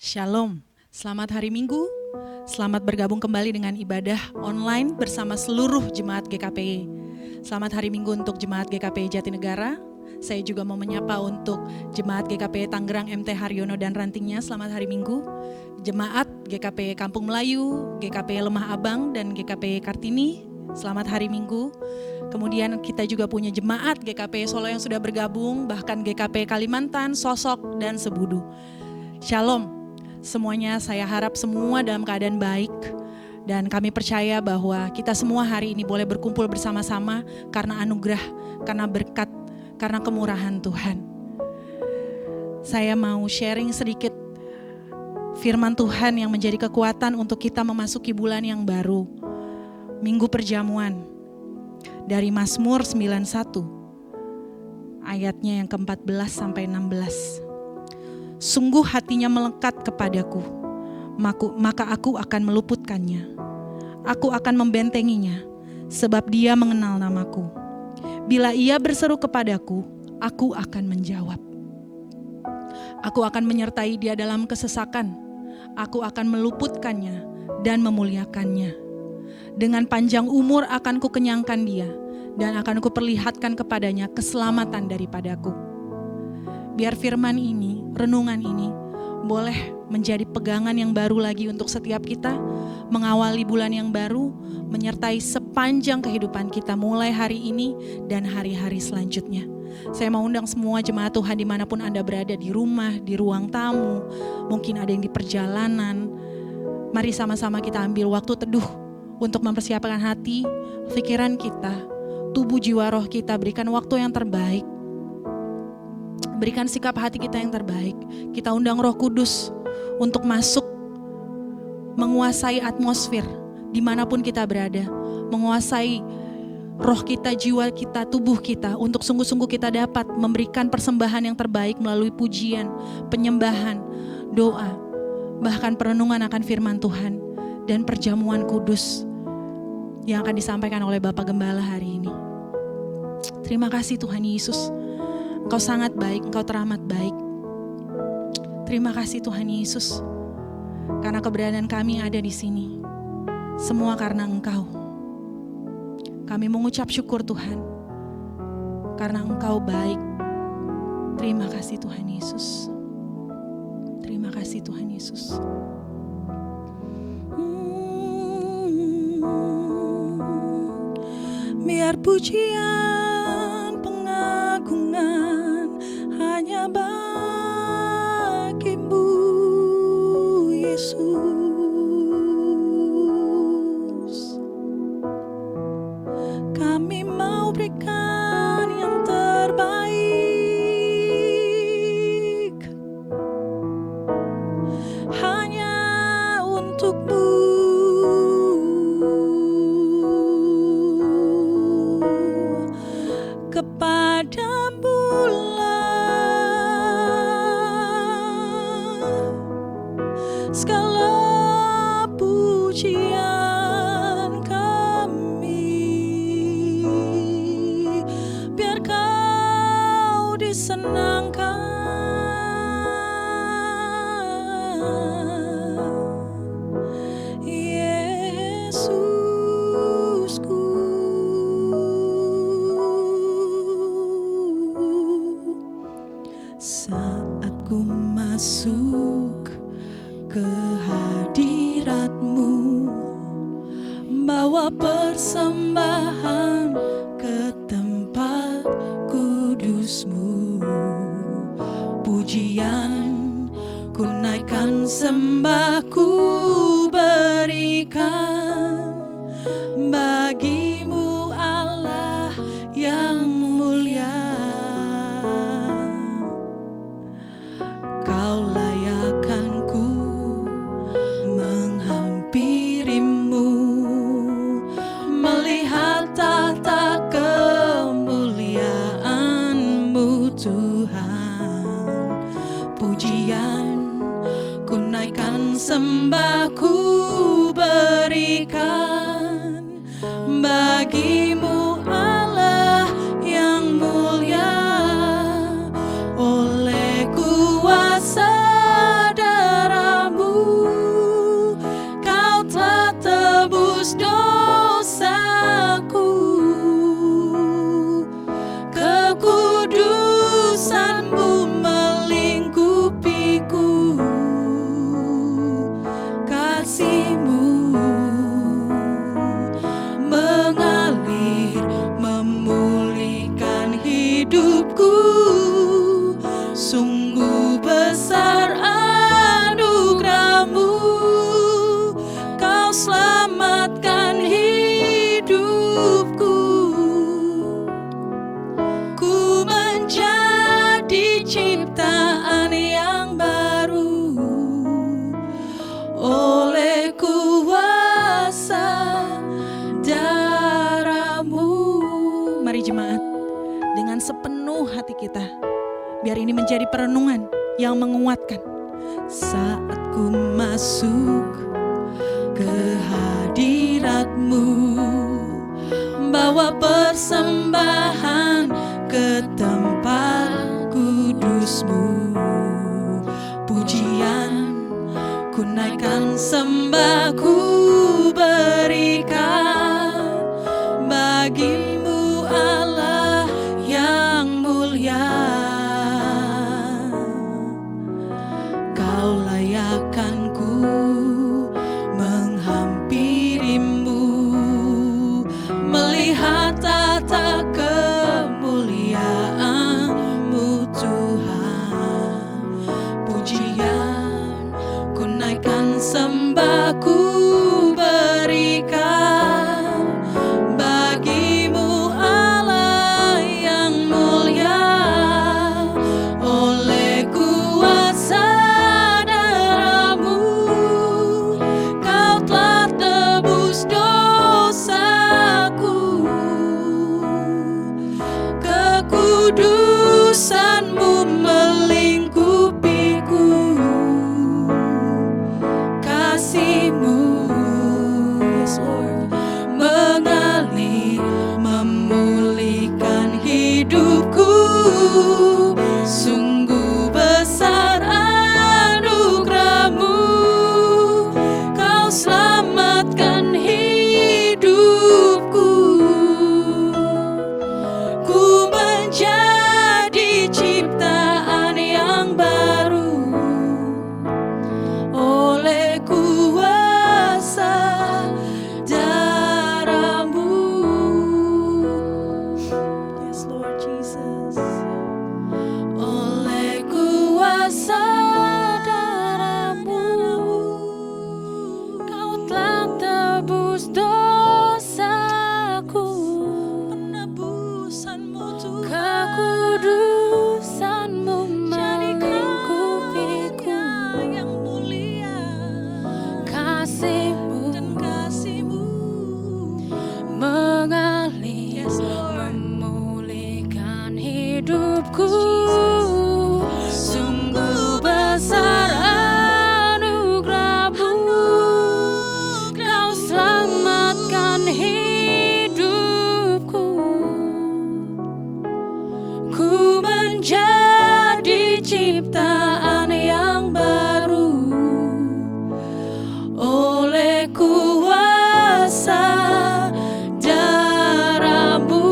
Shalom, selamat hari Minggu, selamat bergabung kembali dengan ibadah online bersama seluruh jemaat GKPI. Selamat hari Minggu untuk jemaat GKPI Jatinegara. Saya juga mau menyapa untuk jemaat GKPI Tangerang MT Haryono dan rantingnya, selamat hari Minggu. Jemaat GKPI Kampung Melayu, GKPI Lemah Abang, dan GKPI Kartini, selamat hari Minggu. Kemudian kita juga punya jemaat GKPI Solo yang sudah bergabung, bahkan GKPI Kalimantan, Sosok, dan Sebudu. Shalom, semuanya saya harap semua dalam keadaan baik. Dan kami percaya bahwa kita semua hari ini boleh berkumpul bersama-sama karena anugerah, karena berkat, karena kemurahan Tuhan. Saya mau sharing sedikit firman Tuhan yang menjadi kekuatan untuk kita memasuki bulan yang baru. Minggu perjamuan dari Mazmur 91 ayatnya yang ke-14 sampai 16. Sungguh hatinya melekat kepadaku, maka aku akan meluputkannya. Aku akan membentenginya, sebab dia mengenal namaku. Bila ia berseru kepadaku, aku akan menjawab. Aku akan menyertai dia dalam kesesakan. Aku akan meluputkannya dan memuliakannya. Dengan panjang umur akan kukenyangkan dia, dan akan kuperlihatkan kepadanya keselamatan daripadaku. Biar firman ini, renungan ini, boleh menjadi pegangan yang baru lagi untuk setiap kita, mengawali bulan yang baru, menyertai sepanjang kehidupan kita mulai hari ini dan hari-hari selanjutnya. Saya mau undang semua jemaat Tuhan dimanapun Anda berada, di rumah, di ruang tamu, mungkin ada yang di perjalanan. Mari sama-sama kita ambil waktu teduh untuk mempersiapkan hati, pikiran kita, tubuh jiwa roh kita, berikan waktu yang terbaik. Berikan sikap hati kita yang terbaik. Kita undang Roh Kudus untuk masuk, menguasai atmosfer dimanapun kita berada, menguasai roh kita, jiwa kita, tubuh kita, untuk sungguh-sungguh kita dapat memberikan persembahan yang terbaik melalui pujian, penyembahan, doa, bahkan perenungan akan firman Tuhan dan perjamuan kudus yang akan disampaikan oleh Bapak Gembala hari ini. Terima kasih Tuhan Yesus. Engkau sangat baik, Engkau teramat baik. Terima kasih Tuhan Yesus, karena keberadaan kami ada di sini, semua karena Engkau. Kami mengucap syukur Tuhan, karena Engkau baik. Terima kasih Tuhan Yesus. Terima kasih Tuhan Yesus. Biar pujian, pengagungan hanya bagimu Yesus. Kami mau berikan yang terbaik hanya untuk-Mu. Segala pujian kami, biar Kau disenangkan, Yesusku. Saat ku masuk ke hadirat-Mu, bawa persembahan ke tempat kudus-Mu. Pujian ku naikkan, sembah ku berikan bagi-Mu Allah yang mulia. Kau layakkan ku menghampiri-Mu, melihat tahta kemuliaan-Mu Tuhan. Pujian ku naikkan, sembah ku berikan bagi-Mu Allah yang mulia. Oleh kuasa darah hidupku. Sungguh besar anugerah-Mu, Kau selamatkan hidupku. Ku menjadi ciptaan yang baru oleh kuasa darah-Mu. Mari jemaat, dengan sepenuh hati kita, biar ini menjadi perenungan yang menguatkan. Saat ku masuk ke hadirat-Mu, bawa persembahan ke tempat kudus-Mu. Pujian ku naikkan, sembah ku berikan bagi-Mu Allah yang mulia. Kau layakkan ku menghampiri-Mu, melihat tata kemuliaan-Mu Tuhan. Pujian ku naikkan, sembah ku berikan bagi-Mu Allah yang mulia. Oleh kuasa darah-Mu, Kau telah tebus dosaku. Kekudusan-Mu melingkupiku. Kasih-Mu, yes Lord, mengalir memulihkan hidupku. Sungguh besar anugerah-Mu, Kau selamatkan hidupku. Ku menjadi ciptaan yang baru oleh kuasa darah-Mu. Yes Lord Jesus. Oleh kuasa darah-Mu, Kau telah tebus dosaku. Penebusan-Mu Tuhan, kekudusan-Mu melingkupiku. Yang mulia, kasih-Mu dan kasih-Mu mengalir, yes, memulihkan hidupku. Sungguh besar anugerah-Mu, Kau selamatkan hidupku. Ku menjadi ciptaan yang baru oleh kuasa darah-Mu.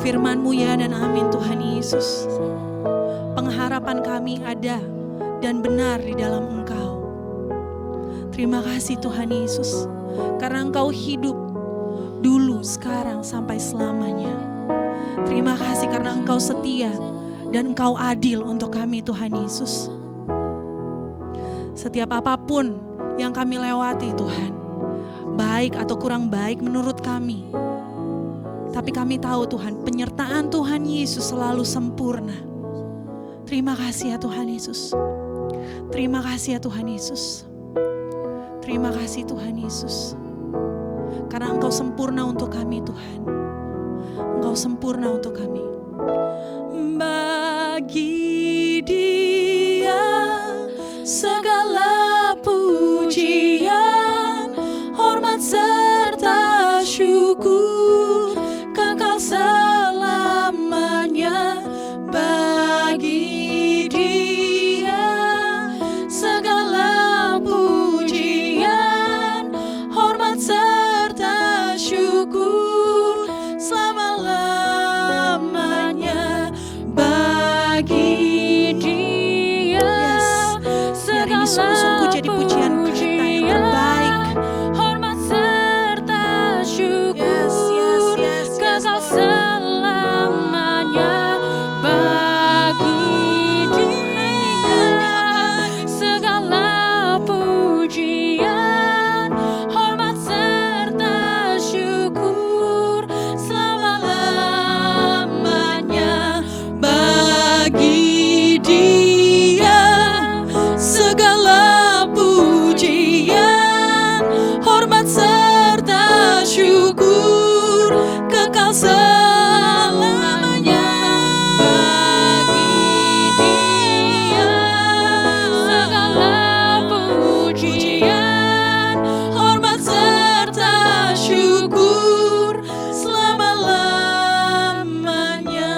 Firman-Mu ya dan amin Tuhan Yesus. Pengharapan kami ada dan benar di dalam Engkau. Terima kasih Tuhan Yesus, karena Engkau hidup dulu, sekarang, sampai selamanya. Terima kasih karena Engkau setia dan Engkau adil untuk kami Tuhan Yesus. Setiap apapun yang kami lewati Tuhan, baik atau kurang baik menurut kami, tapi kami tahu Tuhan, penyertaan Tuhan Yesus selalu sempurna. Terima kasih ya Tuhan Yesus. Terima kasih ya Tuhan Yesus. Terima kasih Tuhan Yesus. Karena Engkau sempurna untuk kami Tuhan. Engkau sempurna untuk kami. Bagi Dia segala pujian, hormat serta syukur kekal selamanya. Bagi Dia segala pujian, hormat serta syukur selama-lamanya. Bagi Dia segala sungguh-sungguh jadi pujian kata yang terbaik, hormat serta syukur kekal selamanya. Bagi Dia segala pujian, hormat serta syukur selama-lamanya. Bagi Dia segala pujian, hormat serta syukur kekal selamanya. Bagi Dia segala pujian, hormat serta syukur selama-lamanya.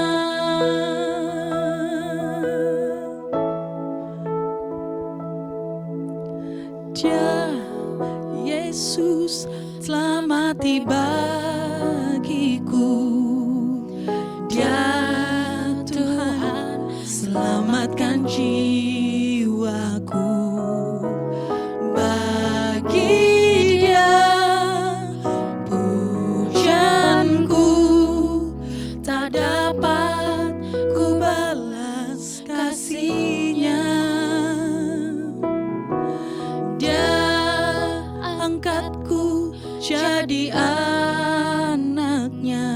Dia Yesus telah mati bagiku. Dia Tuhan selamatkan jiwaku. Bagi Dia pujianku tak dapat ku balas kasih-Nya. Dia angkatku jadi anak-Nya,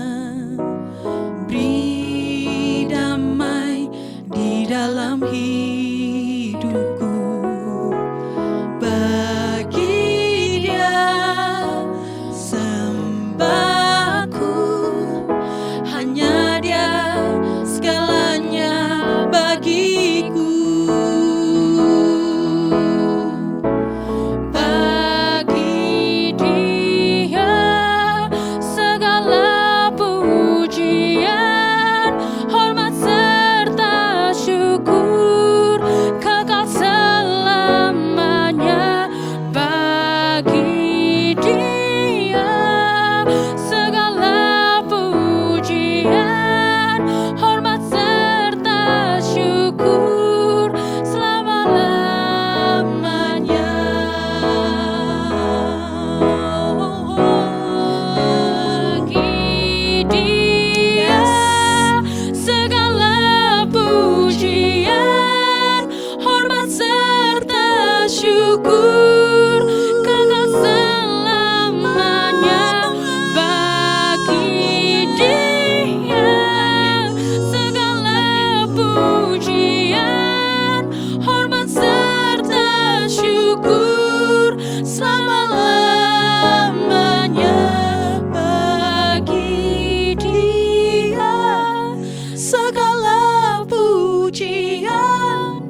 beri damai di dalam hidupku. Bagi Dia sembahku, hanya Dia segalanya bagiku. Bagi Dia segala pujian, hormat serta syukur kekal selamanya. Bagi Dia segala pujian, hormat serta syukur selama-lamanya. Bagi Dia segala pujian, hormat serta syukur kekal selamanya. Bagi Dia segala pujian, hormat serta syukur selama-lamanya. Bagi Dia segala pujian,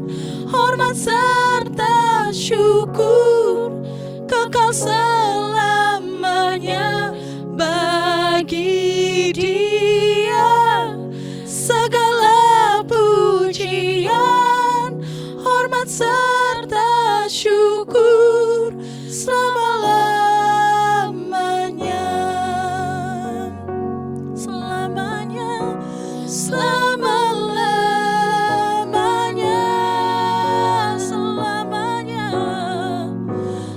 hormat serta syukur kekal selamanya. Bagi Dia segala pujian, hormat serta syukur selama-lamanya. Selamanya. selama-lamanya, selamanya,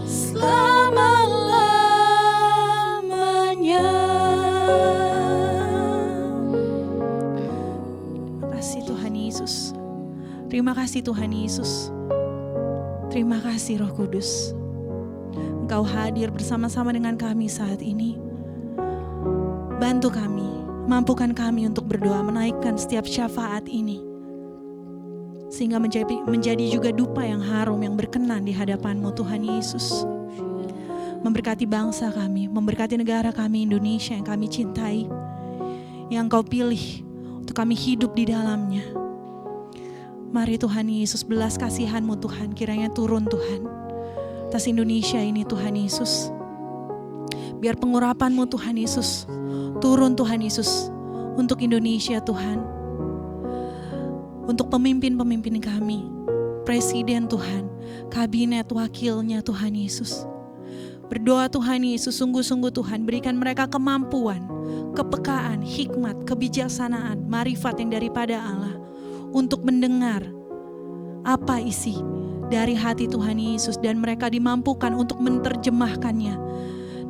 selama-lamanya. Terima kasih Tuhan Yesus. Terima kasih Tuhan Yesus. Terima kasih Roh Kudus. Engkau hadir bersama-sama dengan kami saat ini. Bantu kami, mampukan kami untuk berdoa menaikkan setiap syafaat ini. Sehingga menjadi juga dupa yang harum yang berkenan di hadapan-Mu Tuhan Yesus. Memberkati bangsa kami, memberkati negara kami Indonesia yang kami cintai. Yang Engkau pilih untuk kami hidup di dalamnya. Mari Tuhan Yesus, belas kasihan-Mu Tuhan kiranya turun Tuhan atas Indonesia ini Tuhan Yesus. Biar pengurapan-Mu Tuhan Yesus turun Tuhan Yesus untuk Indonesia Tuhan. Untuk pemimpin-pemimpin kami, presiden Tuhan, kabinet wakilnya Tuhan Yesus. Berdoa Tuhan Yesus, sungguh-sungguh Tuhan berikan mereka kemampuan, kepekaan, hikmat, kebijaksanaan, marifat yang daripada Allah untuk mendengar apa isi dari hati Tuhan Yesus, dan mereka dimampukan untuk menerjemahkannya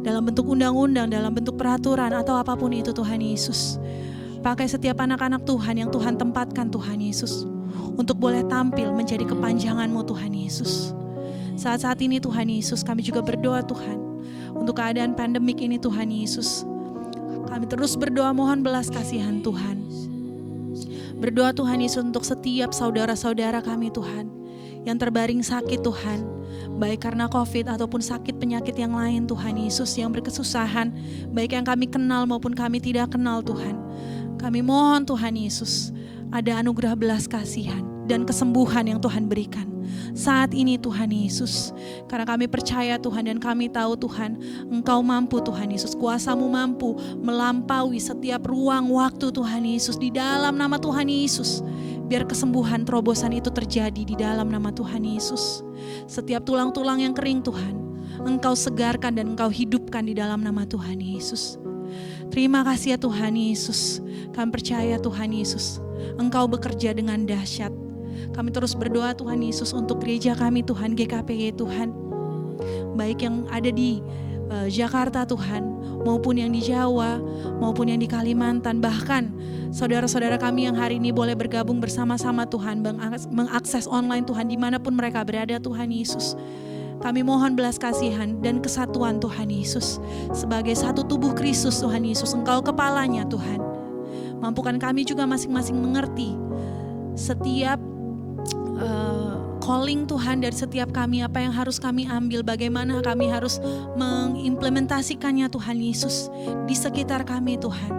dalam bentuk undang-undang, dalam bentuk peraturan atau apapun itu Tuhan Yesus. Pakai setiap anak-anak Tuhan yang Tuhan tempatkan Tuhan Yesus untuk boleh tampil menjadi kepanjangan-Mu Tuhan Yesus. Saat-saat ini Tuhan Yesus, kami juga berdoa Tuhan untuk keadaan pandemik ini Tuhan Yesus. Kami terus berdoa mohon belas kasihan Tuhan. Berdoa Tuhan Yesus untuk setiap saudara-saudara kami Tuhan yang terbaring sakit Tuhan, baik karena COVID ataupun sakit penyakit yang lain Tuhan Yesus, yang berkesusahan, baik yang kami kenal maupun kami tidak kenal Tuhan. Kami mohon Tuhan Yesus, ada anugerah belas kasihan dan kesembuhan yang Tuhan berikan saat ini Tuhan Yesus. Karena kami percaya Tuhan dan kami tahu Tuhan, Engkau mampu Tuhan Yesus, kuasa-Mu mampu melampaui setiap ruang waktu Tuhan Yesus. Di dalam nama Tuhan Yesus, biar kesembuhan terobosan itu terjadi di dalam nama Tuhan Yesus. Setiap tulang-tulang yang kering Tuhan, Engkau segarkan dan Engkau hidupkan di dalam nama Tuhan Yesus. Terima kasih ya Tuhan Yesus. Kami percaya Tuhan Yesus, Engkau bekerja dengan dahsyat. Kami terus berdoa Tuhan Yesus untuk gereja kami Tuhan, GKPG Tuhan. Baik yang ada di Jakarta Tuhan, maupun yang di Jawa, maupun yang di Kalimantan. Bahkan saudara-saudara kami yang hari ini boleh bergabung bersama-sama Tuhan, mengakses online Tuhan dimanapun mereka berada Tuhan Yesus. Kami mohon belas kasihan dan kesatuan Tuhan Yesus. Sebagai satu tubuh Kristus Tuhan Yesus, Engkau kepalanya Tuhan. Mampukan kami juga masing-masing mengerti setiap calling Tuhan dari setiap kami, apa yang harus kami ambil, bagaimana kami harus mengimplementasikannya Tuhan Yesus di sekitar kami Tuhan.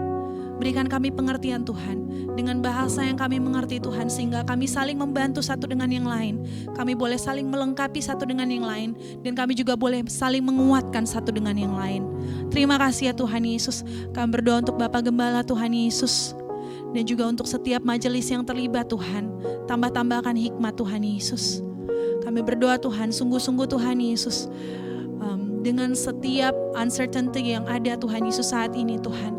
Berikan kami pengertian Tuhan dengan bahasa yang kami mengerti Tuhan, sehingga kami saling membantu satu dengan yang lain. Kami boleh saling melengkapi satu dengan yang lain, dan kami juga boleh saling menguatkan satu dengan yang lain. Terima kasih ya Tuhan Yesus. Kami berdoa untuk Bapak Gembala Tuhan Yesus, dan juga untuk setiap majelis yang terlibat Tuhan. Tambah-tambahkan hikmat Tuhan Yesus. Kami berdoa Tuhan, sungguh-sungguh Tuhan Yesus, dengan setiap uncertainty yang ada Tuhan Yesus saat ini Tuhan.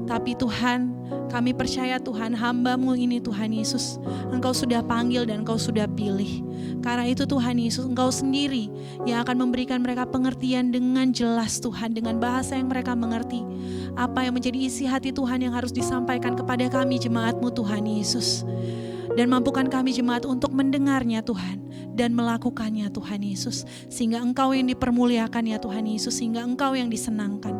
Tapi Tuhan, kami percaya Tuhan, hamba-Mu ini Tuhan Yesus, Engkau sudah panggil dan Engkau sudah pilih. Karena itu Tuhan Yesus, Engkau sendiri yang akan memberikan mereka pengertian dengan jelas Tuhan, dengan bahasa yang mereka mengerti. Apa yang menjadi isi hati Tuhan yang harus disampaikan kepada kami jemaat-Mu Tuhan Yesus. Dan mampukan kami jemaat untuk mendengarnya Tuhan, dan melakukannya Tuhan Yesus. Sehingga Engkau yang dipermuliakan ya Tuhan Yesus, sehingga Engkau yang disenangkan.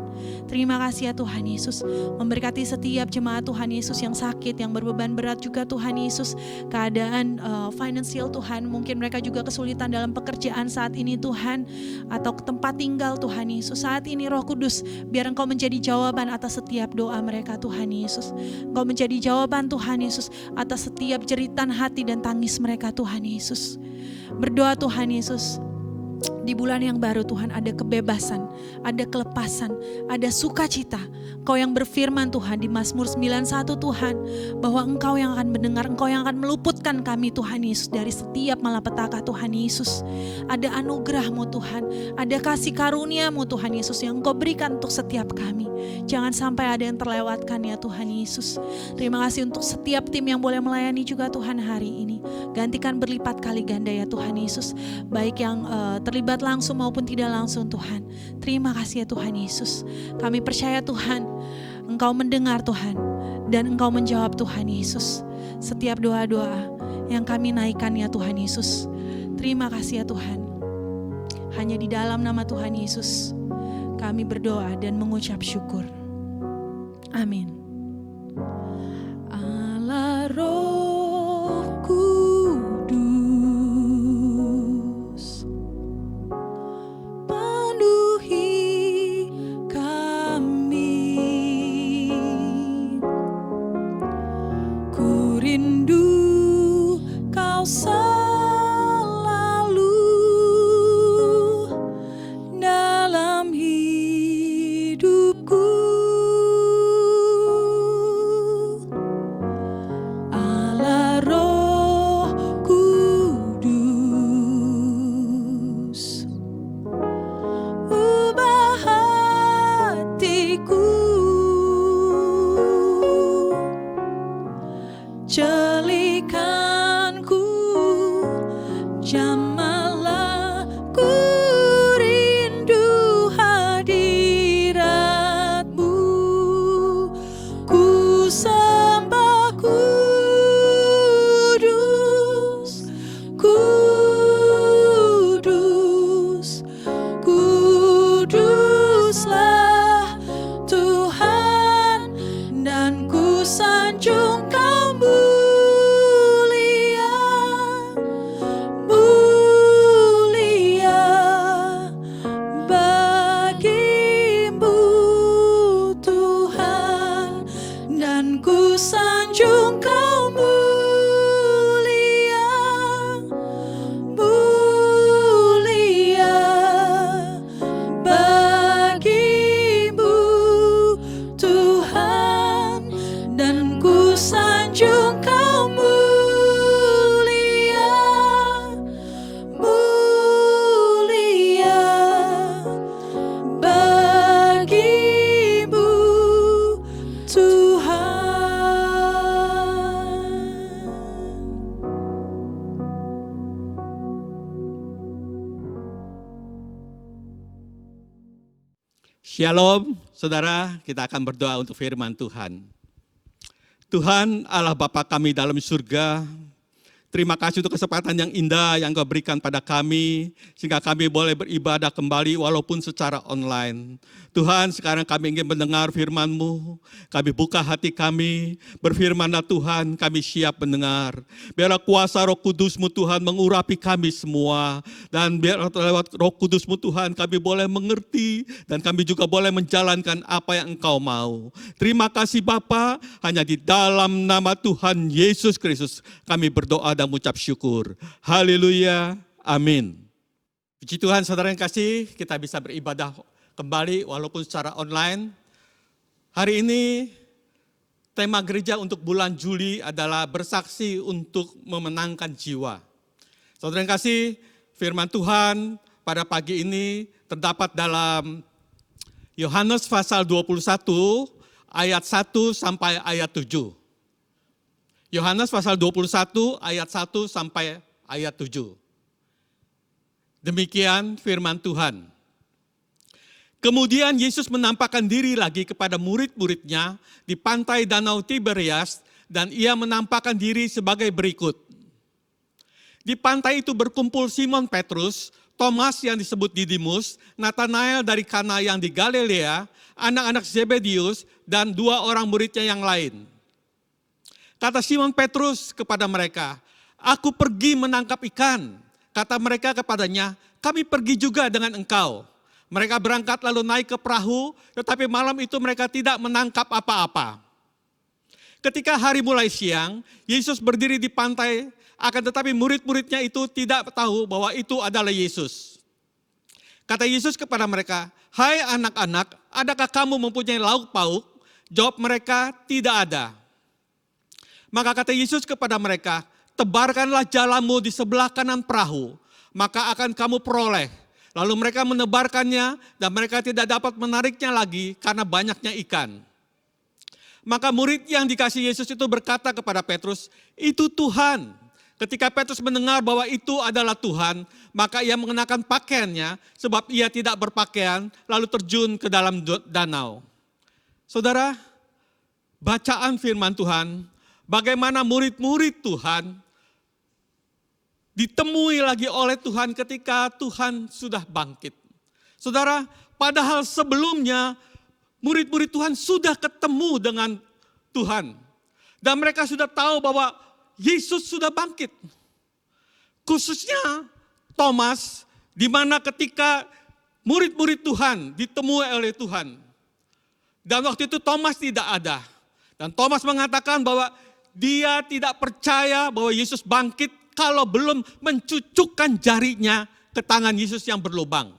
Terima kasih ya Tuhan Yesus. Memberkati setiap jemaat Tuhan Yesus yang sakit, yang berbeban berat juga Tuhan Yesus. Keadaan finansial Tuhan, mungkin mereka juga kesulitan dalam pekerjaan saat ini Tuhan, atau tempat tinggal Tuhan Yesus. Saat ini Roh Kudus, biar Engkau menjadi jawaban atas setiap doa mereka Tuhan Yesus. Engkau menjadi jawaban Tuhan Yesus atas setiap jeritan hati dan tangis mereka Tuhan Yesus. Berdoa Tuhan Yesus, Di bulan yang baru Tuhan ada kebebasan, ada kelepasan, ada sukacita. Engkau yang berfirman Tuhan di Mazmur 91 Tuhan, bahwa Engkau yang akan mendengar, Engkau yang akan meluputkan kami Tuhan Yesus dari setiap malapetaka Tuhan Yesus. Ada anugerah-Mu Tuhan, ada kasih karunia-Mu Tuhan Yesus yang Engkau berikan untuk setiap kami. Jangan sampai ada yang terlewatkan ya Tuhan Yesus. Terima kasih untuk setiap tim yang boleh melayani juga Tuhan hari ini. Gantikan berlipat kali ganda ya Tuhan Yesus, baik yang terlibat langsung maupun tidak langsung Tuhan. Terima kasih ya Tuhan Yesus. Kami percaya Tuhan, Engkau mendengar Tuhan, dan Engkau menjawab Tuhan Yesus setiap doa-doa yang kami naikkan ya Tuhan Yesus. Terima kasih ya Tuhan. Hanya di dalam nama Tuhan Yesus kami berdoa dan mengucap syukur. Amin. Allah Roh Kudus, penuhi kami. Ku rindu Kau selalu dalam hidupku. Allah Roh Kudus, ubah hatiku, celikanku, jamalah ku rindu hadirat-Mu. Ku sembah kudus, kudus, kuduslah Tuhan, dan ku sanjung Kau mulia, mulia bagi-Mu Tuhan, dan ku sanjung Kau mulia, mulia bagi-Mu Tuhan, dan ku sanjung Kau mulia, mulia bagi-Mu Tuhan. Shalom, saudara, kita akan berdoa untuk firman Tuhan. Tuhan Allah Bapa kami dalam surga, terima kasih untuk kesempatan yang indah yang Kau berikan pada kami, sehingga kami boleh beribadah kembali walaupun secara online. Tuhan, sekarang kami ingin mendengar firman-Mu, kami buka hati kami, berfirman-Lah Tuhan, kami siap mendengar. Biarlah kuasa Roh Kudus-Mu Tuhan mengurapi kami semua, dan biar lewat Roh Kudus-Mu Tuhan kami boleh mengerti, dan kami juga boleh menjalankan apa yang Engkau mau. Terima kasih Bapa, hanya di dalam nama Tuhan Yesus Kristus kami berdoa dan mengucap syukur. Haleluya, amin. Puji Tuhan, saudara yang kasih, kita bisa beribadah kembali walaupun secara online. Hari ini tema gereja untuk bulan Juli adalah bersaksi untuk memenangkan jiwa. Saudara yang kasih, firman Tuhan pada pagi ini terdapat dalam Yohanes pasal 21 ayat 1 sampai ayat 7. Yohanes pasal 21 ayat 1 sampai ayat 7. Demikian firman Tuhan. Kemudian Yesus menampakkan diri lagi kepada murid-muridnya di pantai Danau Tiberias, dan ia menampakkan diri sebagai berikut. Di pantai itu berkumpul Simon Petrus, Thomas yang disebut Didimus, Nathanael dari Kana yang di Galilea, anak-anak Zebedius, dan 2 orang muridnya yang lain. Kata Simon Petrus kepada mereka, "Aku pergi menangkap ikan." Kata mereka kepadanya, "Kami pergi juga dengan engkau." Mereka berangkat lalu naik ke perahu, tetapi malam itu mereka tidak menangkap apa-apa. Ketika hari mulai siang, Yesus berdiri di pantai, akan tetapi murid-muridnya itu tidak tahu bahwa itu adalah Yesus. Kata Yesus kepada mereka, "Hai anak-anak, adakah kamu mempunyai lauk pauk?" Jawab mereka, "Tidak ada." Maka kata Yesus kepada mereka, "Tebarkanlah jalamu di sebelah kanan perahu, maka akan kamu peroleh." Lalu mereka menebarkannya dan mereka tidak dapat menariknya lagi karena banyaknya ikan. Maka murid yang dikasih Yesus itu berkata kepada Petrus, "Itu Tuhan." Ketika Petrus mendengar bahwa itu adalah Tuhan, maka ia mengenakan pakaiannya sebab ia tidak berpakaian, lalu terjun ke dalam danau. Saudara, bacaan firman Tuhan, bagaimana murid-murid Tuhan ditemui lagi oleh Tuhan ketika Tuhan sudah bangkit. Saudara, padahal sebelumnya murid-murid Tuhan sudah ketemu dengan Tuhan. Dan mereka sudah tahu bahwa Yesus sudah bangkit. Khususnya Thomas, di mana ketika murid-murid Tuhan ditemui oleh Tuhan. Dan waktu itu Thomas tidak ada. Dan Thomas mengatakan bahwa dia tidak percaya bahwa Yesus bangkit kalau belum mencucukkan jarinya ke tangan Yesus yang berlubang.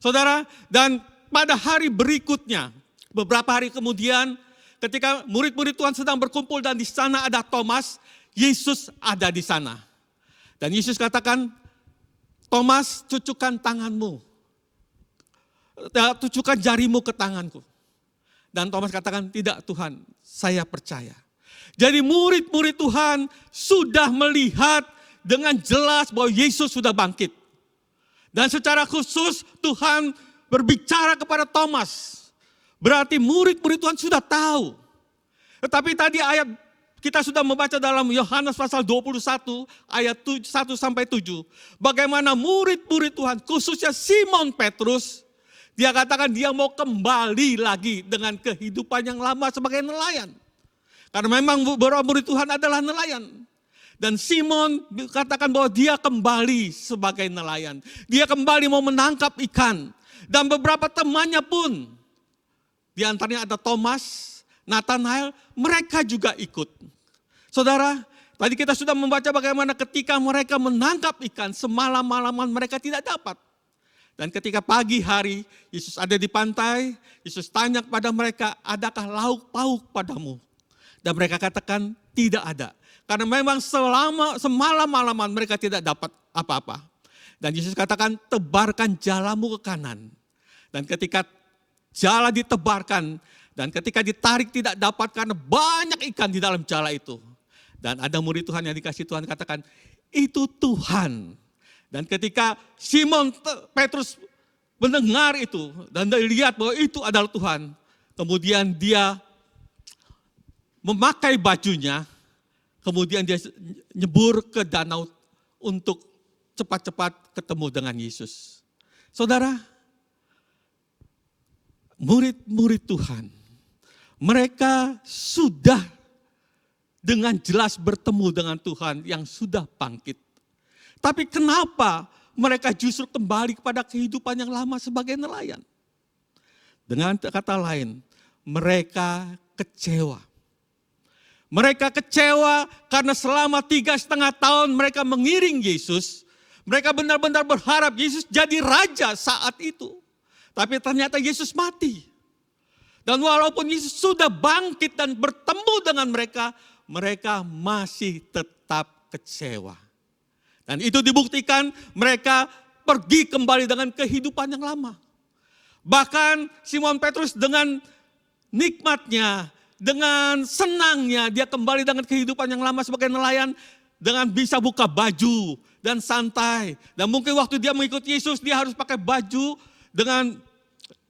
Saudara, dan pada hari berikutnya, beberapa hari kemudian, ketika murid-murid Tuhan sedang berkumpul dan di sana ada Thomas, Yesus ada di sana. Dan Yesus katakan, "Thomas, cucukkan tanganmu, cucukkan jarimu ke tanganku." Dan Thomas katakan, "Tidak Tuhan, saya percaya." Jadi murid-murid Tuhan sudah melihat dengan jelas bahwa Yesus sudah bangkit. Dan secara khusus Tuhan berbicara kepada Thomas. Berarti murid-murid Tuhan sudah tahu. Tetapi tadi ayat kita sudah membaca dalam Yohanes pasal 21 ayat 1-7. Bagaimana murid-murid Tuhan khususnya Simon Petrus, dia katakan dia mau kembali lagi dengan kehidupan yang lama sebagai nelayan. Karena memang beberapa murid Tuhan adalah nelayan. Dan Simon katakan bahwa dia kembali sebagai nelayan. Dia kembali mau menangkap ikan. Dan beberapa temannya pun, di antaranya ada Thomas, Nathanael, mereka juga ikut. Saudara, tadi kita sudah membaca bagaimana ketika mereka menangkap ikan, semalam-malaman mereka tidak dapat. Dan ketika pagi hari, Yesus ada di pantai, Yesus tanya kepada mereka, "Adakah lauk pauk padamu?" Dan mereka katakan tidak ada. Karena memang semalam-malaman mereka tidak dapat apa-apa. Dan Yesus katakan, "Tebarkan jalamu ke kanan." Dan ketika jala ditebarkan, dan ketika ditarik tidak dapat karena banyak ikan di dalam jala itu. Dan ada murid Tuhan yang dikasih Tuhan katakan, "Itu Tuhan." Dan ketika Simon Petrus mendengar itu, dan dia lihat bahwa itu adalah Tuhan. Kemudian dia memakai bajunya, kemudian dia nyebur ke danau untuk cepat-cepat ketemu dengan Yesus. Saudara, murid-murid Tuhan, mereka sudah dengan jelas bertemu dengan Tuhan yang sudah bangkit. Tapi kenapa mereka justru kembali kepada kehidupan yang lama sebagai nelayan? Dengan kata lain, mereka kecewa. Mereka kecewa karena selama 3,5 tahun mereka mengiring Yesus. Mereka benar-benar berharap Yesus jadi raja saat itu. Tapi ternyata Yesus mati. Dan walaupun Yesus sudah bangkit dan bertemu dengan mereka, mereka masih tetap kecewa. Dan itu dibuktikan mereka pergi kembali dengan kehidupan yang lama. Bahkan Simon Petrus dengan nikmatnya, dengan senangnya dia kembali dengan kehidupan yang lama sebagai nelayan, dengan bisa buka baju dan santai. Dan mungkin waktu dia mengikuti Yesus dia harus pakai baju dengan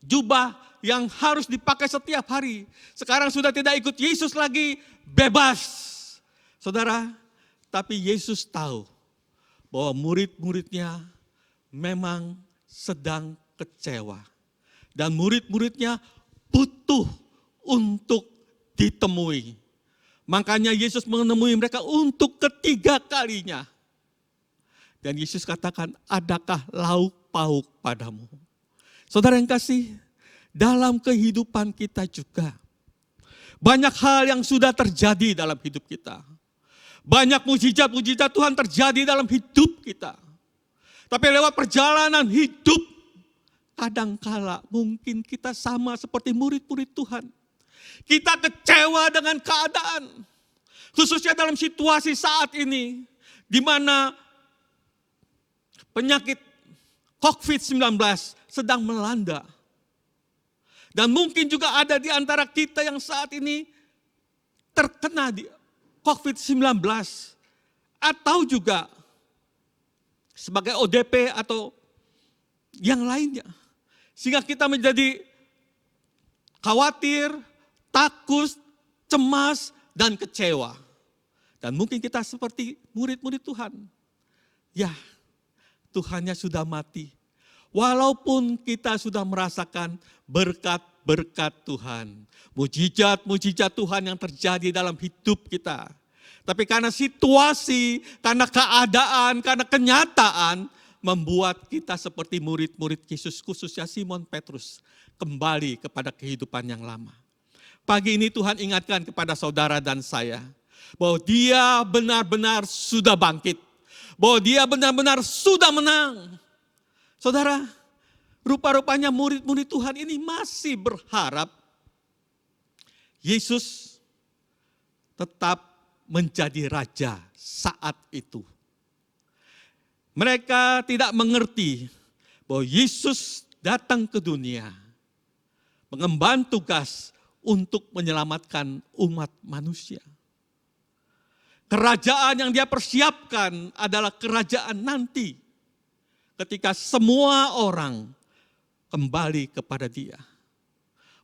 jubah yang harus dipakai setiap hari. Sekarang sudah tidak ikut Yesus lagi, bebas. Saudara, tapi Yesus tahu bahwa murid-muridnya memang sedang kecewa. Dan murid-muridnya butuh untuk ditemui. Makanya Yesus menemui mereka untuk ketiga kalinya. Dan Yesus katakan, "Adakah lauk pauk padamu?" Saudara yang kasih, dalam kehidupan kita juga banyak hal yang sudah terjadi dalam hidup kita. Banyak mujizat-mujizat Tuhan terjadi dalam hidup kita. Tapi lewat perjalanan hidup kadangkala mungkin kita sama seperti murid-murid Tuhan. Kita kecewa dengan keadaan. Khususnya dalam situasi saat ini, di mana penyakit COVID-19 sedang melanda. Dan mungkin juga ada di antara kita yang saat ini terkena di COVID-19. Atau juga sebagai ODP atau yang lainnya. Sehingga kita menjadi khawatir, takut, cemas, dan kecewa. Dan mungkin kita seperti murid-murid Tuhan. Ya, Tuhannya sudah mati. Walaupun kita sudah merasakan berkat-berkat Tuhan. Mujizat-mujizat Tuhan yang terjadi dalam hidup kita. Tapi karena situasi, karena keadaan, karena kenyataan, membuat kita seperti murid-murid Yesus, khususnya Simon Petrus, kembali kepada kehidupan yang lama. Pagi ini Tuhan ingatkan kepada saudara dan saya, bahwa dia benar-benar sudah bangkit. Bahwa dia benar-benar sudah menang. Saudara, rupa-rupanya murid-murid Tuhan ini masih berharap Yesus tetap menjadi raja saat itu. Mereka tidak mengerti bahwa Yesus datang ke dunia mengemban tugas untuk menyelamatkan umat manusia. Kerajaan yang dia persiapkan adalah kerajaan nanti ketika semua orang kembali kepada dia.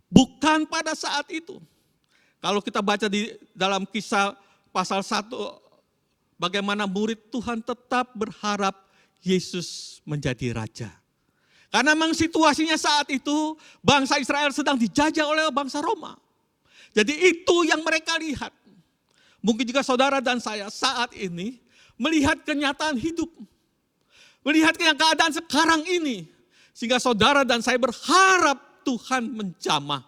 Bukan pada saat itu. Kalau kita baca di dalam Kisah pasal 1, bagaimana murid Tuhan tetap berharap Yesus menjadi raja. Karena memang situasinya saat itu bangsa Israel sedang dijajah oleh bangsa Roma. Jadi itu yang mereka lihat. Mungkin juga saudara dan saya saat ini melihat kenyataan hidup. Melihat keadaan sekarang ini. Sehingga saudara dan saya berharap Tuhan menjamah.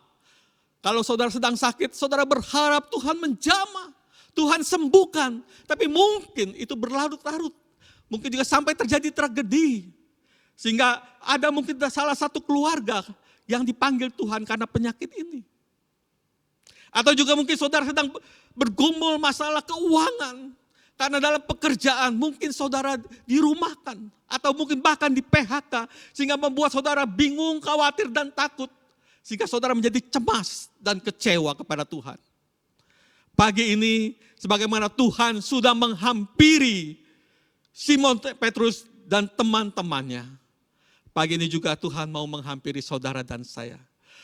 Kalau saudara sedang sakit, saudara berharap Tuhan menjamah. Tuhan sembuhkan. Tapi mungkin itu berlarut-larut. Mungkin juga sampai terjadi tragedi. Sehingga ada mungkin salah satu keluarga yang dipanggil Tuhan karena penyakit ini. Atau juga mungkin saudara sedang bergumul masalah keuangan. Karena dalam pekerjaan mungkin saudara dirumahkan. Atau mungkin bahkan di PHK. Sehingga membuat saudara bingung, khawatir dan takut. Sehingga saudara menjadi cemas dan kecewa kepada Tuhan. Pagi ini sebagaimana Tuhan sudah menghampiri Simon Petrus dan teman-temannya. Pagi ini juga Tuhan mau menghampiri saudara dan saya.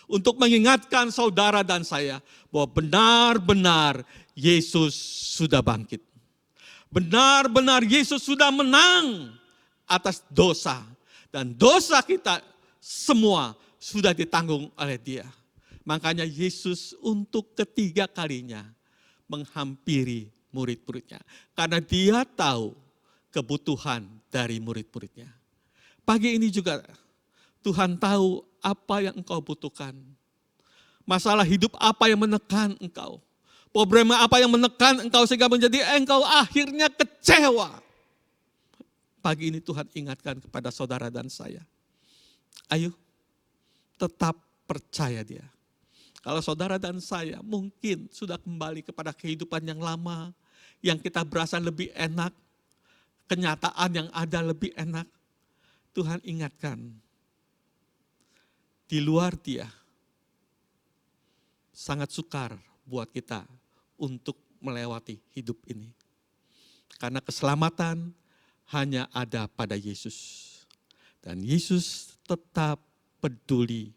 Untuk mengingatkan saudara dan saya bahwa benar-benar Yesus sudah bangkit. Benar-benar Yesus sudah menang atas dosa. Dan dosa kita semua sudah ditanggung oleh Dia. Makanya Yesus untuk ketiga kalinya menghampiri murid-muridnya. Karena Dia tahu kebutuhan dari murid-muridnya. Pagi ini juga Tuhan tahu apa yang engkau butuhkan. Masalah hidup apa yang menekan engkau. Problema apa yang menekan engkau sehingga menjadi engkau akhirnya kecewa. Pagi ini Tuhan ingatkan kepada saudara dan saya. Ayo tetap percaya Dia. Kalau saudara dan saya mungkin sudah kembali kepada kehidupan yang lama. Yang kita berasa lebih enak. Kenyataan yang ada lebih enak. Tuhan ingatkan. Di luar Dia. Sangat sukar buat kita untuk melewati hidup ini. Karena keselamatan hanya ada pada Yesus. Dan Yesus tetap peduli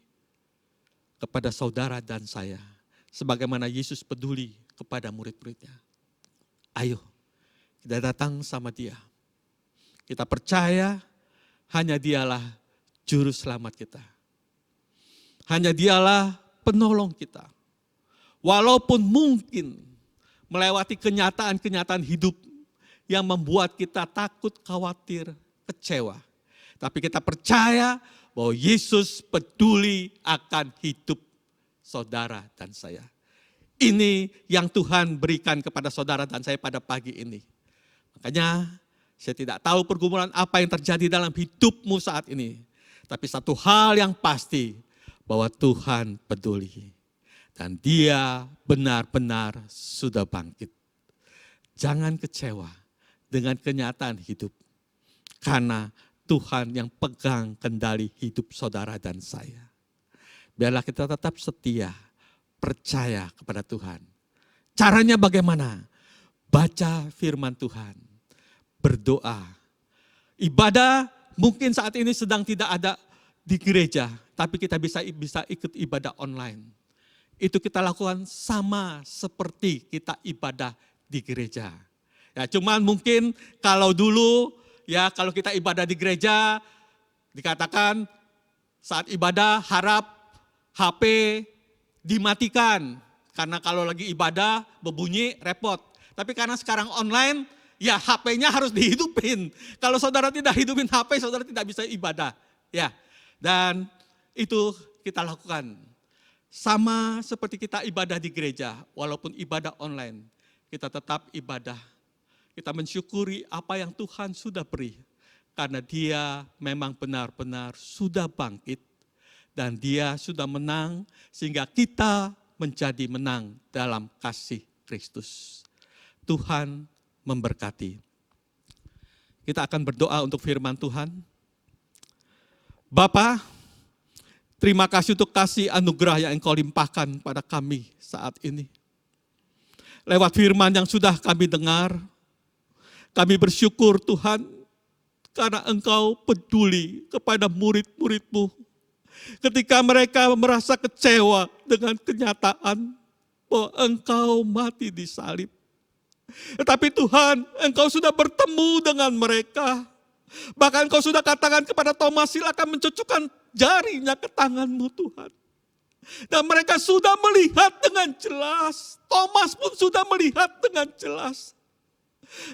kepada saudara dan saya. Sebagaimana Yesus peduli kepada murid-muridnya. Ayo, kita datang sama Dia. Kita percaya hanya Dialah juru selamat kita. Hanya Dialah penolong kita. Walaupun mungkin melewati kenyataan-kenyataan hidup yang membuat kita takut, khawatir, kecewa. Tapi kita percaya bahwa Yesus peduli akan hidup saudara dan saya. Ini yang Tuhan berikan kepada saudara dan saya pada pagi ini. Makanya saya tidak tahu pergumulan apa yang terjadi dalam hidupmu saat ini. Tapi satu hal yang pasti, bahwa Tuhan peduli. Dan Dia benar-benar sudah bangkit. Jangan kecewa dengan kenyataan hidup. Karena Tuhan yang pegang kendali hidup saudara dan saya. Biarlah kita tetap setia, percaya kepada Tuhan. Caranya bagaimana? Baca firman Tuhan, berdoa. Ibadah mungkin saat ini sedang tidak ada di gereja, tapi kita bisa ikut ibadah online. Itu kita lakukan sama seperti kita ibadah di gereja. Ya, cuman mungkin kalau dulu ya kalau kita ibadah di gereja dikatakan saat ibadah harap HP dimatikan karena kalau lagi ibadah berbunyi repot. Tapi karena sekarang online ya HP-nya harus dihidupin. Kalau saudara tidak hidupin HP, saudara tidak bisa ibadah. Ya. Dan itu kita lakukan. Sama seperti kita ibadah di gereja, walaupun ibadah online, kita tetap ibadah. Kita mensyukuri apa yang Tuhan sudah beri. Karena Dia memang benar-benar sudah bangkit. Dan Dia sudah menang, sehingga kita menjadi menang dalam kasih Kristus. Tuhan memberkati. Kita akan berdoa untuk firman Tuhan. Bapa, terima kasih untuk kasih anugerah yang Engkau limpahkan pada kami saat ini. Lewat firman yang sudah kami dengar, kami bersyukur Tuhan, karena Engkau peduli kepada murid-murid-Mu. Ketika mereka merasa kecewa dengan kenyataan bahwa Engkau mati di salib. Tetapi Tuhan, Engkau sudah bertemu dengan mereka. Bahkan Engkau sudah katakan kepada Thomas, silakan mencucukkan jarinya ke tanganmu Tuhan. Dan mereka sudah melihat dengan jelas. Thomas pun sudah melihat dengan jelas.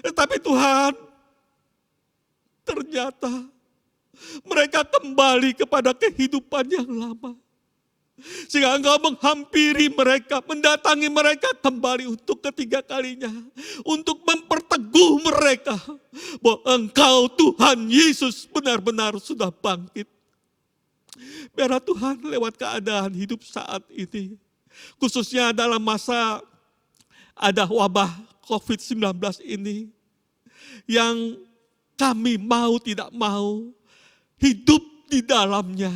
Tetapi Tuhan, ternyata mereka kembali kepada kehidupan yang lama. Sehingga Engkau menghampiri mereka, mendatangi mereka kembali untuk ketiga kalinya. Untuk memperteguh mereka bahwa Engkau Tuhan Yesus benar-benar sudah bangkit. Biarlah Tuhan lewat keadaan hidup saat ini, khususnya dalam masa ada wabah COVID-19 ini, yang kami mau tidak mau hidup di dalamnya.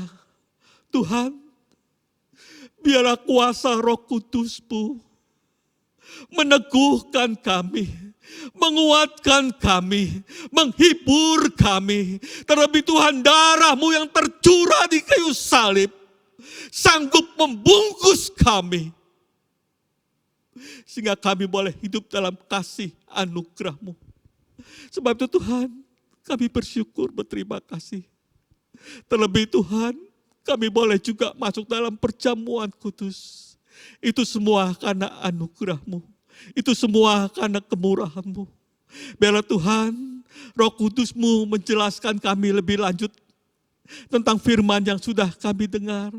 Tuhan, biarlah kuasa Roh Kudus-Mu meneguhkan kami, menguatkan kami, menghibur kami. Terlebih Tuhan, darah-Mu yang tercurah di kayu salib sanggup membungkus kami. Sehingga kami boleh hidup dalam kasih anugerah-Mu. Sebab itu Tuhan, kami bersyukur, berterima kasih. Terlebih Tuhan, kami boleh juga masuk dalam perjamuan kudus. Itu semua karena anugerah-Mu. Itu semua karena kemurahan-Mu. Biarlah Tuhan, Roh Kudus-Mu menjelaskan kami lebih lanjut tentang firman yang sudah kami dengar.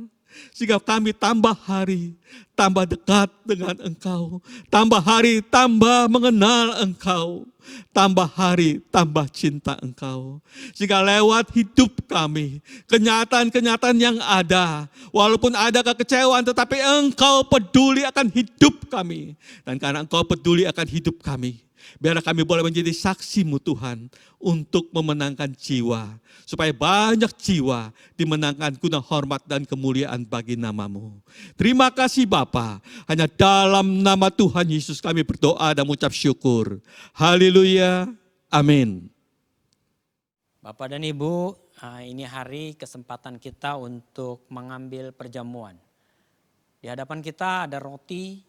Sehingga kami tambah hari, tambah dekat dengan Engkau. Tambah hari, tambah mengenal Engkau. Tambah hari, tambah cinta Engkau. Sehingga lewat hidup kami, kenyataan-kenyataan yang ada, walaupun ada kekecewaan, tetapi Engkau peduli akan hidup kami. Dan karena Engkau peduli akan hidup kami, biarlah kami boleh menjadi saksi-Mu Tuhan untuk memenangkan jiwa. Supaya banyak jiwa dimenangkan guna hormat dan kemuliaan bagi nama-Mu. Terima kasih Bapa. Hanya dalam nama Tuhan Yesus kami berdoa dan mengucap syukur. Haleluya. Amin. Bapak dan Ibu, ini hari kesempatan kita untuk mengambil perjamuan. Di hadapan kita ada roti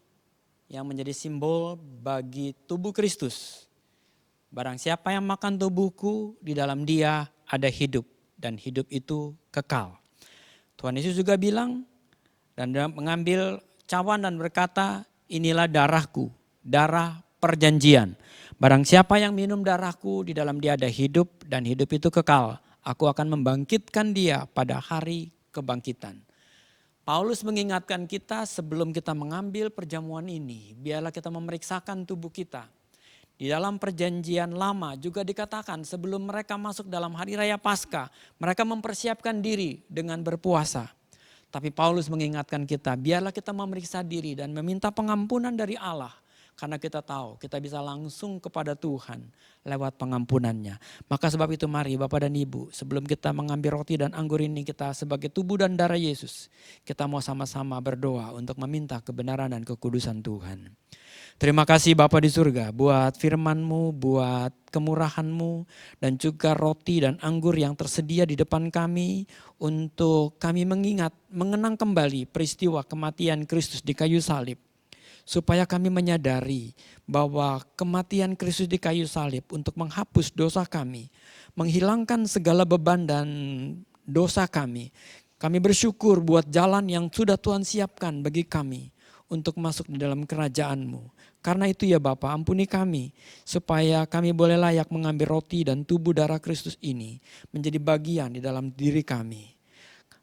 yang menjadi simbol bagi tubuh Kristus. Barang siapa yang makan tubuhku, di dalam dia ada hidup, dan hidup itu kekal. Tuhan Yesus juga bilang, dan mengambil cawan dan berkata, inilah darahku, darah perjanjian. Barang siapa yang minum darahku, di dalam dia ada hidup, dan hidup itu kekal. Aku akan membangkitkan dia pada hari kebangkitan. Paulus mengingatkan kita sebelum kita mengambil perjamuan ini, biarlah kita memeriksakan tubuh kita. Di dalam perjanjian lama juga dikatakan sebelum mereka masuk dalam hari raya Paskah, mereka mempersiapkan diri dengan berpuasa. Tapi Paulus mengingatkan kita, biarlah kita memeriksa diri dan meminta pengampunan dari Allah. Karena kita tahu kita bisa langsung kepada Tuhan lewat pengampunannya. Maka sebab itu mari Bapak dan Ibu, sebelum kita mengambil roti dan anggur ini, kita sebagai tubuh dan darah Yesus, kita mau sama-sama berdoa untuk meminta kebenaran dan kekudusan Tuhan. Terima kasih Bapa di surga buat firman-Mu, buat kemurahan-Mu, dan juga roti dan anggur yang tersedia di depan kami untuk kami mengenang kembali peristiwa kematian Kristus di kayu salib. Supaya kami menyadari bahwa kematian Kristus di kayu salib untuk menghapus dosa kami, menghilangkan segala beban dan dosa kami. Kami bersyukur buat jalan yang sudah Tuhan siapkan bagi kami untuk masuk di dalam kerajaan-Mu. Karena itu ya Bapa, ampuni kami supaya kami boleh layak mengambil roti dan tubuh darah Kristus ini menjadi bagian di dalam diri kami.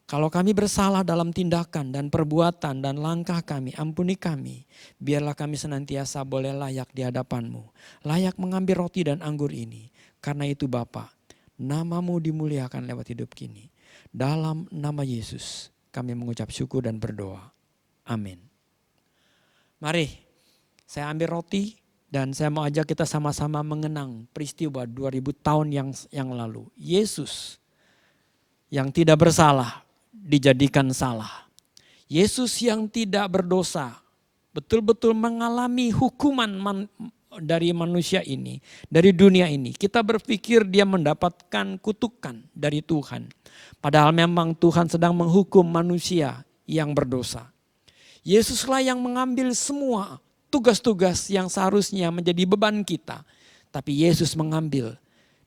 Kalau kami bersalah dalam tindakan dan perbuatan dan langkah kami, ampuni kami. Biarlah kami senantiasa boleh layak di hadapan-Mu. Layak mengambil roti dan anggur ini. Karena itu Bapa, nama-Mu dimuliakan lewat hidup kini. Dalam nama Yesus kami mengucap syukur dan berdoa. Amin. Mari saya ambil roti dan saya mau ajak kita sama-sama mengenang peristiwa 2000 tahun yang lalu. Yesus yang tidak bersalah dijadikan salah. Yesus yang tidak berdosa betul-betul mengalami hukuman dari manusia ini, dari dunia ini. Kita berpikir dia mendapatkan kutukan dari Tuhan. Padahal memang Tuhan sedang menghukum manusia yang berdosa. Yesuslah yang mengambil semua tugas-tugas yang seharusnya menjadi beban kita. Tapi Yesus mengambil.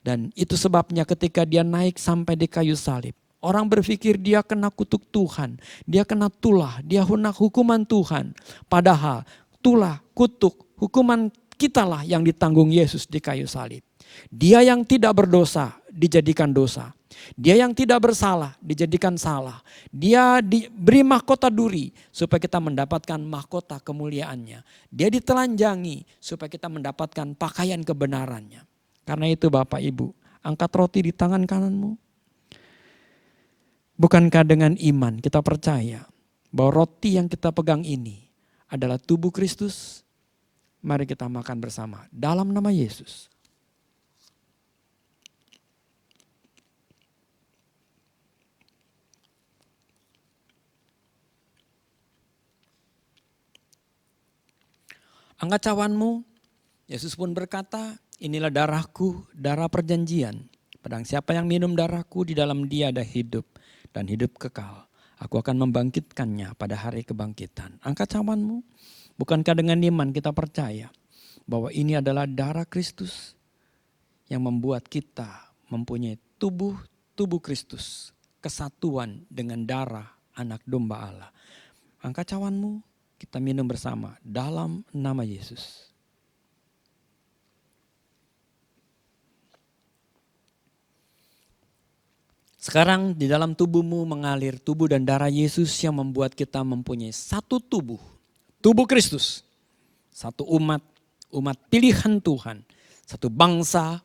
Dan itu sebabnya ketika dia naik sampai di kayu salib, orang berpikir dia kena kutuk Tuhan, dia kena tulah, dia kena hukuman Tuhan. Padahal tulah, kutuk, hukuman kitalah yang ditanggung Yesus di kayu salib. Dia yang tidak berdosa dijadikan dosa. Dia yang tidak bersalah dijadikan salah. Dia diberi mahkota duri supaya kita mendapatkan mahkota kemuliaannya. Dia ditelanjangi supaya kita mendapatkan pakaian kebenarannya. Karena itu Bapak Ibu, angkat roti di tangan kananmu. Bukankah dengan iman kita percaya bahwa roti yang kita pegang ini adalah tubuh Kristus? Mari kita makan bersama dalam nama Yesus. Angkat cawanmu, Yesus pun berkata, inilah darahku, darah perjanjian. Pedang siapa yang minum darahku, di dalam dia ada hidup dan hidup kekal. Aku akan membangkitkannya pada hari kebangkitan. Angkat cawanmu, bukankah dengan iman kita percaya bahwa ini adalah darah Kristus yang membuat kita mempunyai tubuh Kristus, kesatuan dengan darah anak domba Allah. Angkat cawanmu, kita minum bersama dalam nama Yesus. Sekarang di dalam tubuhmu mengalir tubuh dan darah Yesus yang membuat kita mempunyai satu tubuh. Tubuh Kristus. Satu umat pilihan Tuhan. Satu bangsa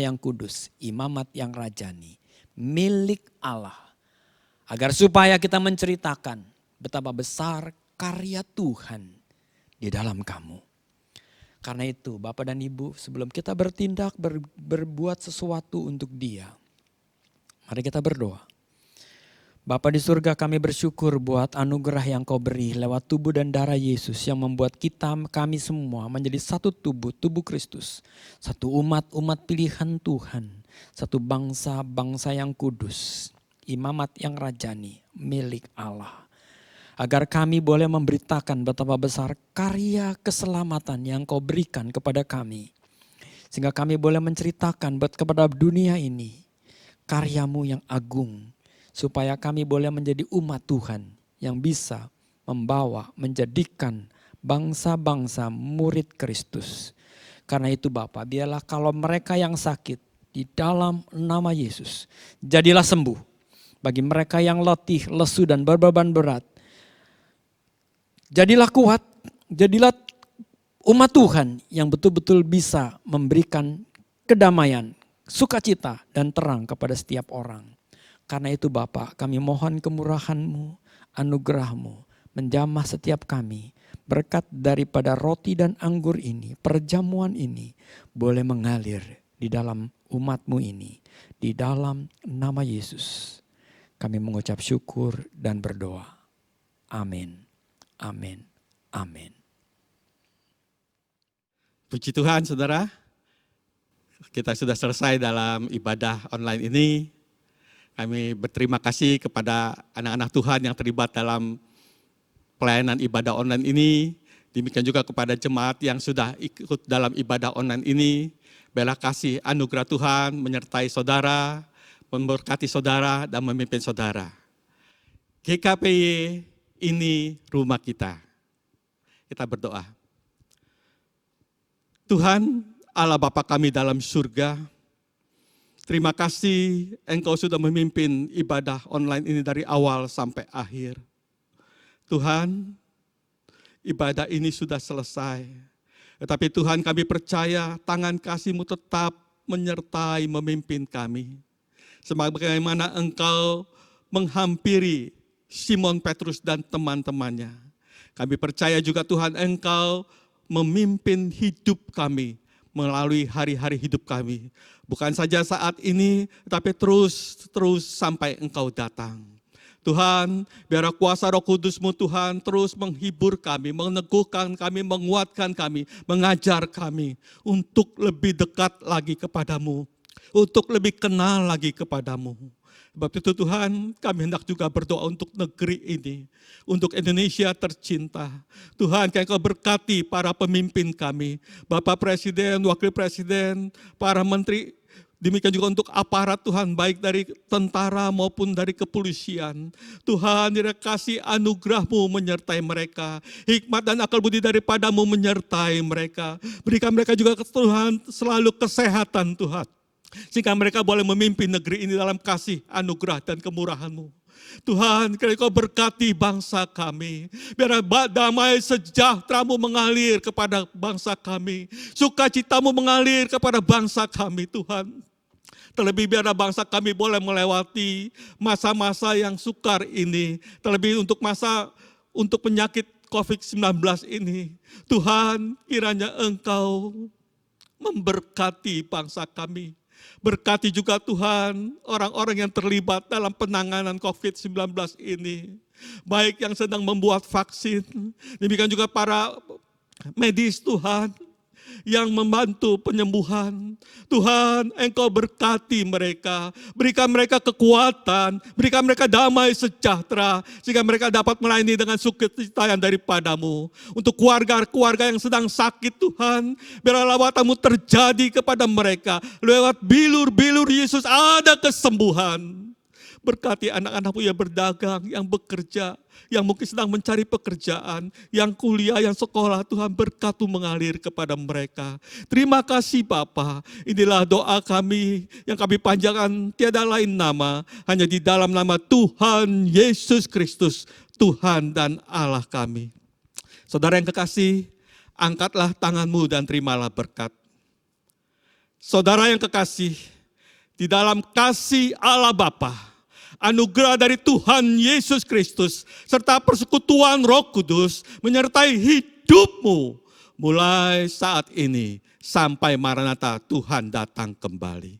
yang kudus. Imamat yang rajani. Milik Allah. Agar supaya kita menceritakan betapa besar karya Tuhan di dalam kamu. Karena itu Bapak dan Ibu, sebelum kita bertindak berbuat sesuatu untuk Dia, mari kita berdoa. Bapa di surga, kami bersyukur buat anugerah yang Kau beri lewat tubuh dan darah Yesus yang membuat kami semua menjadi satu tubuh Kristus. Satu umat pilihan Tuhan. Satu bangsa yang kudus. Imamat yang rajani, milik Allah. Agar kami boleh memberitakan betapa besar karya keselamatan yang Kau berikan kepada kami. Sehingga kami boleh menceritakan kepada dunia ini karya-Mu yang agung. Supaya kami boleh menjadi umat Tuhan yang bisa menjadikan bangsa-bangsa murid Kristus. Karena itu Bapa, biarlah kalau mereka yang sakit di dalam nama Yesus, jadilah sembuh. Bagi mereka yang letih, lesu dan berbeban berat, jadilah kuat, jadilah umat Tuhan yang betul-betul bisa memberikan kedamaian, sukacita, dan terang kepada setiap orang. Karena itu Bapa, kami mohon kemurahan-Mu, anugerah-Mu, menjamah setiap kami. Berkat daripada roti dan anggur ini, perjamuan ini, boleh mengalir di dalam umat-Mu ini. Di dalam nama Yesus, kami mengucap syukur dan berdoa. Amin, amin, amin. Puji Tuhan saudara, kita sudah selesai dalam ibadah online ini. Kami berterima kasih kepada anak-anak Tuhan yang terlibat dalam pelayanan ibadah online ini. Demikian juga kepada jemaat yang sudah ikut dalam ibadah online ini. Biarlah kasih anugerah Tuhan menyertai saudara, memberkati saudara, dan memimpin saudara. GKPY ini rumah kita. Kita berdoa. Tuhan, Allah Bapa kami dalam surga, terima kasih Engkau sudah memimpin ibadah online ini dari awal sampai akhir. Tuhan, ibadah ini sudah selesai. Tetapi Tuhan, kami percaya tangan kasih-Mu tetap menyertai, memimpin kami. Sebagaimana Engkau menghampiri Simon Petrus dan teman-temannya. Kami percaya juga Tuhan, Engkau memimpin hidup kami melalui hari-hari hidup kami. Bukan saja saat ini, tapi terus sampai Engkau datang. Tuhan, biar kuasa Roh Kudus-Mu Tuhan terus menghibur kami, meneguhkan kami, menguatkan kami, mengajar kami untuk lebih dekat lagi kepadamu, untuk lebih kenal lagi kepadamu. Sebab itu Tuhan, kami hendak juga berdoa untuk negeri ini, untuk Indonesia tercinta. Tuhan, Engkau berkati para pemimpin kami, Bapak Presiden, Wakil Presiden, para menteri, demikian juga untuk aparat Tuhan, baik dari tentara maupun dari kepolisian. Tuhan, kasih anugerah-Mu menyertai mereka. Hikmat dan akal budi daripada-Mu menyertai mereka. Berikan mereka juga Tuhan selalu kesehatan Tuhan. Sehingga mereka boleh memimpin negeri ini dalam kasih, anugerah, dan kemurahan-Mu. Tuhan, kiranya Kau berkati bangsa kami. Biar damai sejahtera-Mu mengalir kepada bangsa kami. Sukacita-Mu mengalir kepada bangsa kami, Tuhan. Terlebih biarlah bangsa kami boleh melewati masa-masa yang sukar ini. Terlebih untuk penyakit COVID-19 ini. Tuhan, kiranya Engkau memberkati bangsa kami. Berkati juga Tuhan orang-orang yang terlibat dalam penanganan COVID-19 ini. Baik yang sedang membuat vaksin, demikian juga para medis Tuhan yang membantu penyembuhan. Tuhan, Engkau berkati mereka, berikan mereka kekuatan, berikan mereka damai sejahtera, sehingga mereka dapat melayani dengan sukacita yang daripada-Mu. Untuk keluarga-keluarga yang sedang sakit Tuhan, biarlah lawatan-Mu terjadi kepada mereka. Lewat bilur-bilur Yesus ada kesembuhan. Berkati anak-anak-Mu yang berdagang, yang bekerja, yang mungkin sedang mencari pekerjaan, yang kuliah, yang sekolah, Tuhan berkat-Mu mengalir kepada mereka. Terima kasih Bapa. Inilah doa kami yang kami panjangkan tiada lain nama, hanya di dalam nama Tuhan Yesus Kristus, Tuhan dan Allah kami. Saudara yang kekasih, angkatlah tangan-Mu dan terimalah berkat. Saudara yang kekasih, di dalam kasih Allah Bapa, anugerah dari Tuhan Yesus Kristus, serta persekutuan Roh Kudus menyertai hidupmu mulai saat ini sampai Maranatha Tuhan datang kembali.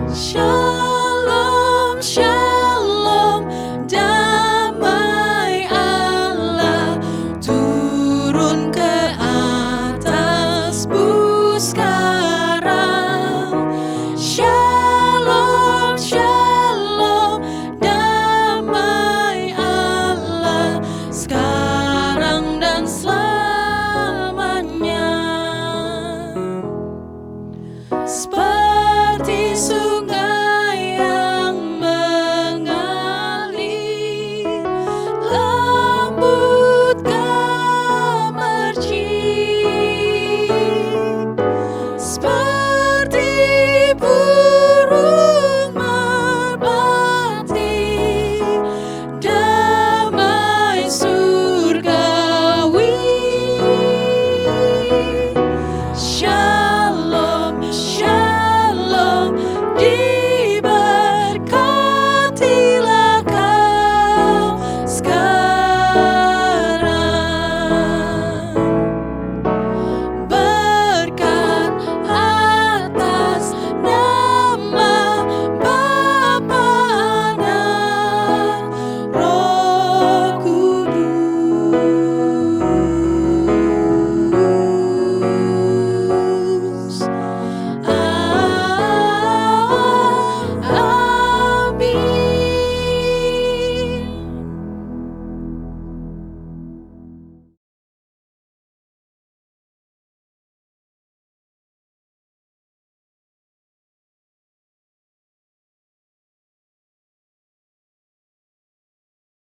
Shalom, shalom, damai Allah turun ke atasmu sekarang. Shalom, shalom, damai Allah sekarang dan selalu.